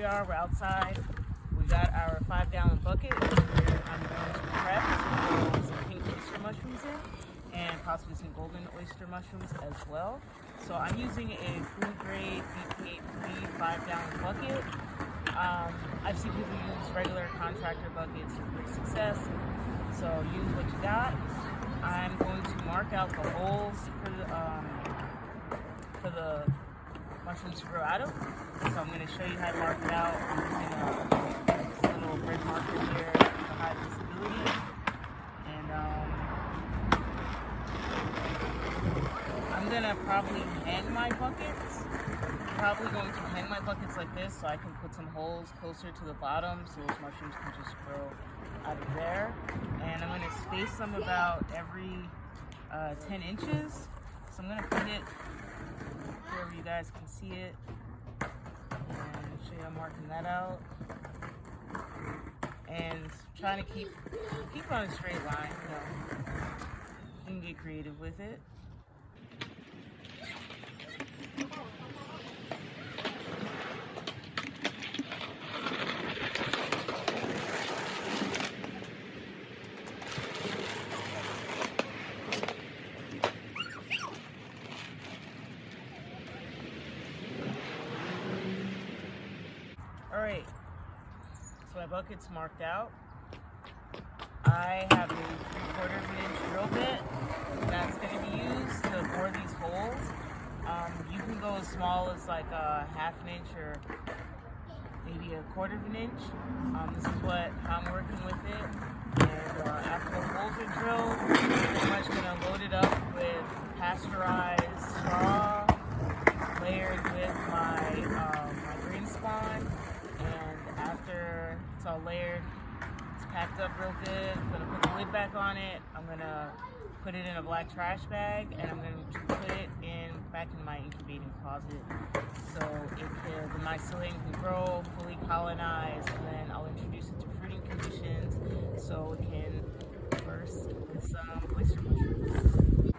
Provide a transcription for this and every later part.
we are. We're outside. We got our 5-gallon bucket. I'm going to prep to put some pink oyster mushrooms in, and possibly some golden oyster mushrooms as well. So I'm using a food grade BPA-free 5-gallon bucket. I've seen people use regular contractor buckets with great success. So use what you got. I'm going to mark out the holes for the mushrooms to grow out of. So I'm going to show you how to mark it out using this little red marker here for high visibility. And I'm going to probably hang my buckets. Probably going to hang my buckets like this so I can put some holes closer to the bottom so those mushrooms can just grow out of there. And I'm going to space them about every 10 inches. So I'm going to put it wherever you guys can see it. And show you I'm marking that out. And trying to keep on a straight line, you know. You can get creative with it. Alright, so my bucket's marked out. I have a 3/4 inch drill bit that's going to be used to bore these holes. You can go as small as like a 1/2 inch or maybe a 1/4 inch. This is what I'm working with it. And after the holes are drilled, I'm pretty much going to load it up with pasteurized straw, layered with my green spawn. And after it's all layered, it's packed up real good, I'm going to put the lid back on it. I'm going to put it in a black trash bag, and I'm going to put it back in my incubating closet so the mycelium can grow, fully colonize, and then I'll introduce it to fruiting conditions so it can burst with some oyster mushrooms.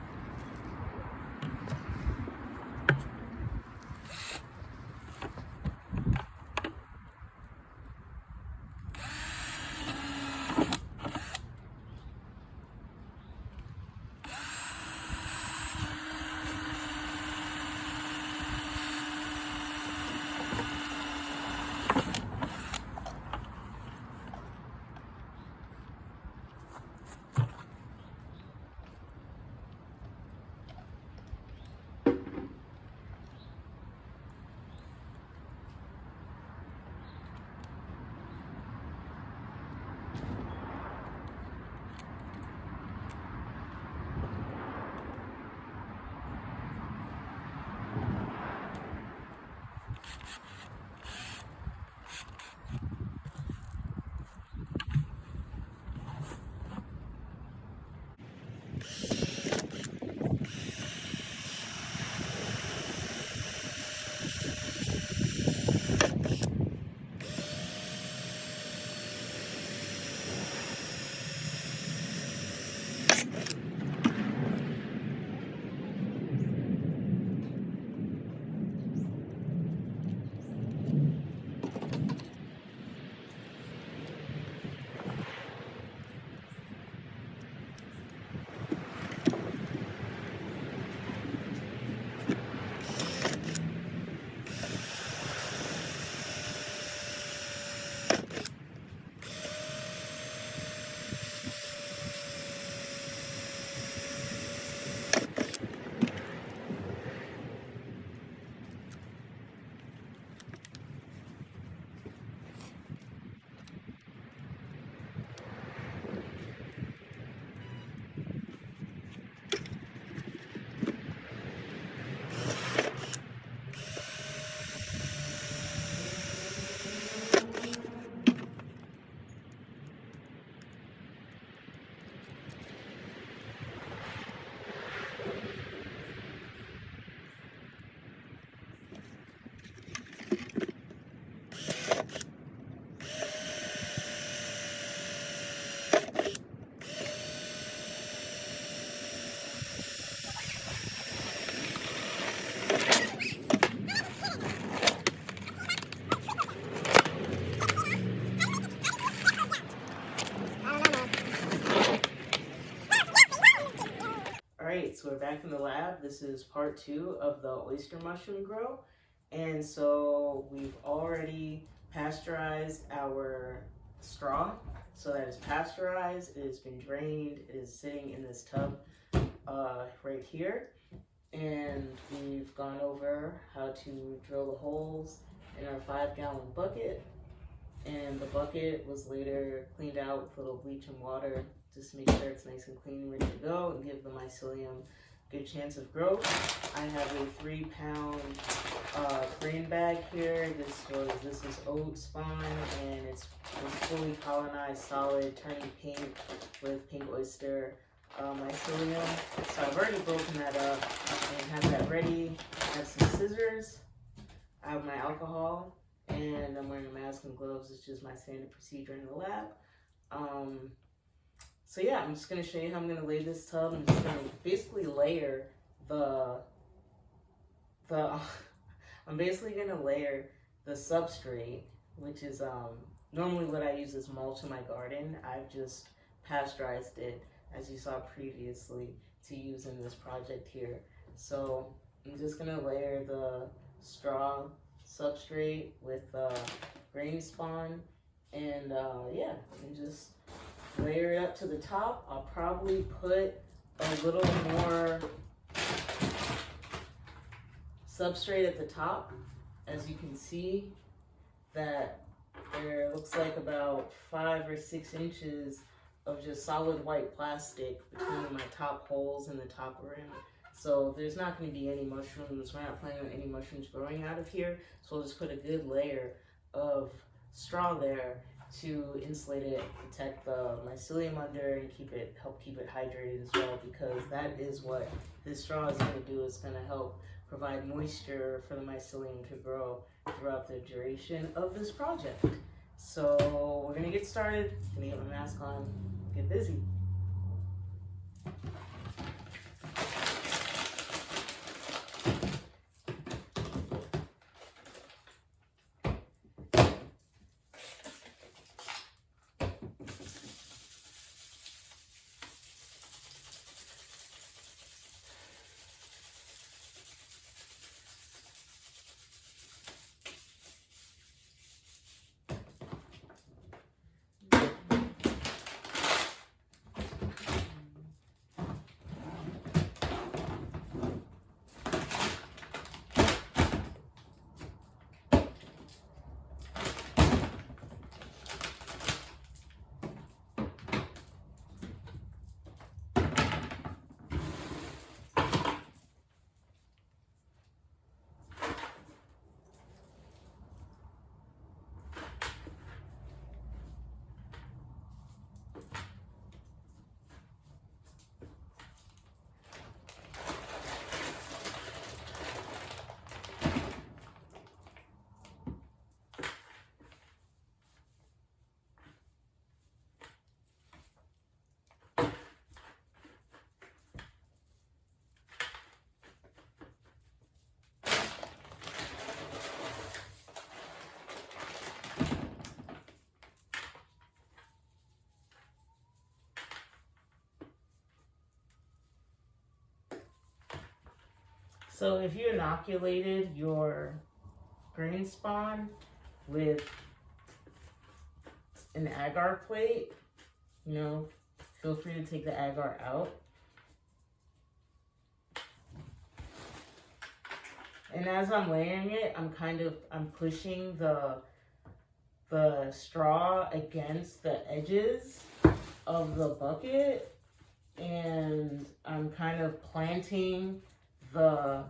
so we're back in the lab. This is part 2 of the oyster mushroom grow. And so we've already pasteurized our straw. So that is pasteurized, it has been drained, it is sitting in this tub right here. And we've gone over how to drill the holes in our 5-gallon bucket. And the bucket was later cleaned out with a little bleach and water just to make sure it's nice and clean and ready to go and give the mycelium a good chance of growth. I have a 3-pound grain bag here. This is oat spawn, and it's fully colonized, solid, turning pink with pink oyster mycelium. So I've already broken that up and have that ready. I have some scissors. I have my alcohol, and I'm wearing a mask and gloves. It's just my standard procedure in the lab. So yeah, I'm just going to show you how I'm going to lay this tub. I'm just going to basically layer I'm basically going to layer the substrate, which is normally what I use as mulch in my garden. I've just pasteurized it, as you saw previously, to use in this project here. So I'm just going to layer the straw substrate with grain spawn, and yeah, and just layer it up to the top. I'll probably put a little more substrate at the top. As you can see, that there looks like about 5 or 6 inches of just solid white plastic between my top holes and the top rim. So there's not going to be any mushrooms. We're not planning on any mushrooms growing out of here. So we'll just put a good layer of straw there to insulate it, protect the mycelium under, and help keep it hydrated as well, because that is what this straw is going to do. It's going to help provide moisture for the mycelium to grow throughout the duration of this project. So we're going to get started. I'm going to get my mask on, get busy. So if you inoculated your grain spawn with an agar plate, feel free to take the agar out. And as I'm layering it, I'm pushing the straw against the edges of the bucket, and I'm kind of planting the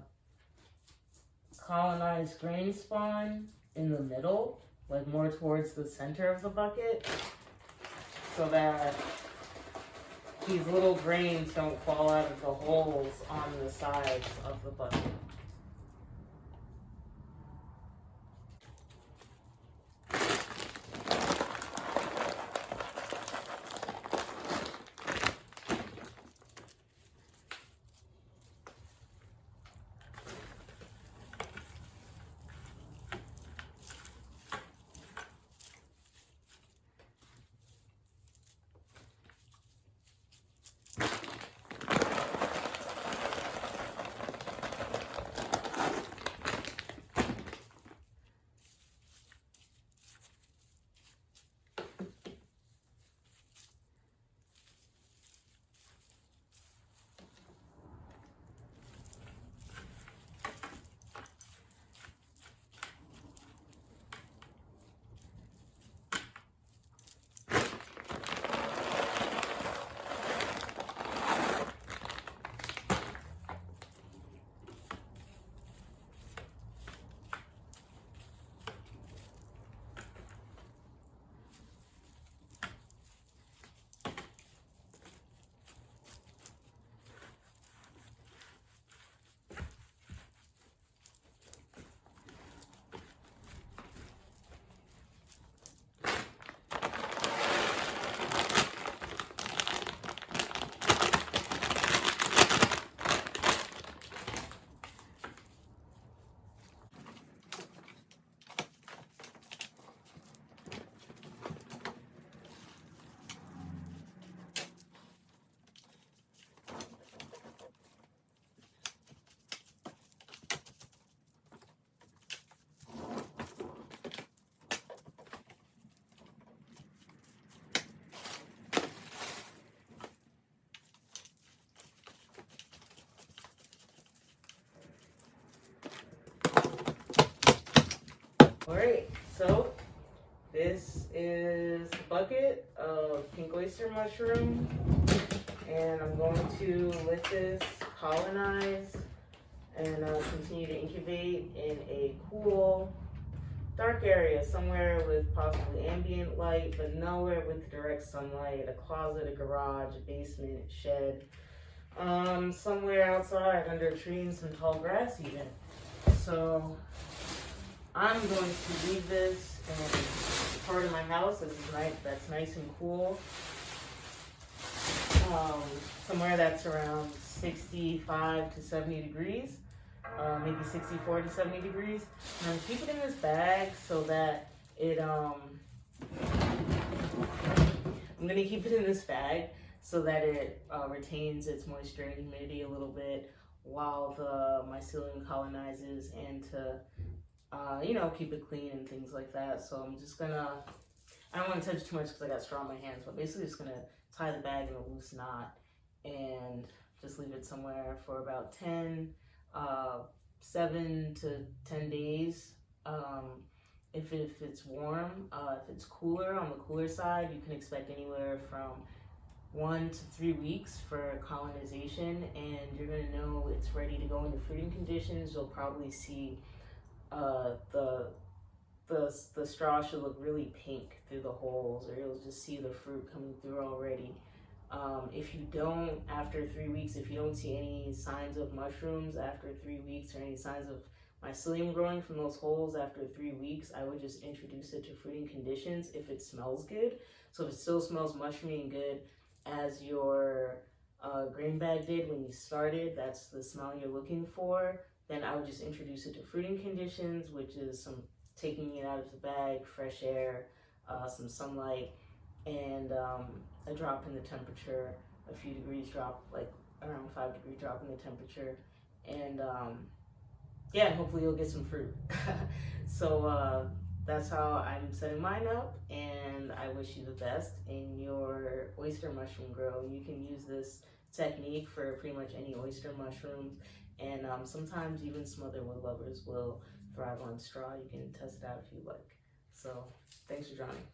colonized grain spawn in the middle, like more towards the center of the bucket, so that these little grains don't fall out of the holes on the sides of the bucket. oyster mushroom, and I'm going to let this colonize and continue to incubate in a cool, dark area, somewhere with possibly ambient light, but nowhere with direct sunlight, a closet, a garage, a basement, shed, somewhere outside under a tree and some tall grass even. So I'm going to leave this in part of my house that's nice and cool. Somewhere that's around 65 to 70 degrees, maybe 64 to 70 degrees. And I'm keeping it in this bag so that I'm gonna keep it in this bag so that it retains its moisture and humidity a little bit while the mycelium colonizes, and to keep it clean and things like that. So I'm just gonna, I don't want to touch too much because I got straw in my hands, but basically just gonna tie the bag in a loose knot and just leave it somewhere for about 7 to 10 days. If it's warm, if it's cooler, on the cooler side, you can expect anywhere from 1 to 3 weeks for colonization, and you're gonna know it's ready to go into fruiting conditions. You'll probably see the straw should look really pink through the holes, or you'll just see the fruit coming through already. If you don't, after 3 weeks, if you don't see any signs of mushrooms after 3 weeks, or any signs of mycelium growing from those holes after 3 weeks, I would just introduce it to fruiting conditions if it smells good. So if it still smells mushroomy and good as your grain bag did when you started, that's the smell you're looking for, then I would just introduce it to fruiting conditions, which is some taking it out of the bag, fresh air, some sunlight, and a drop in the temperature, a few degrees drop, like around 5-degree drop in the temperature, and yeah, hopefully you'll get some fruit. So that's how I'm setting mine up, and I wish you the best in your oyster mushroom grow. You can use this technique for pretty much any oyster mushrooms, and sometimes even some other wood lovers will thrive on straw. You can test it out if you like. So thanks for joining.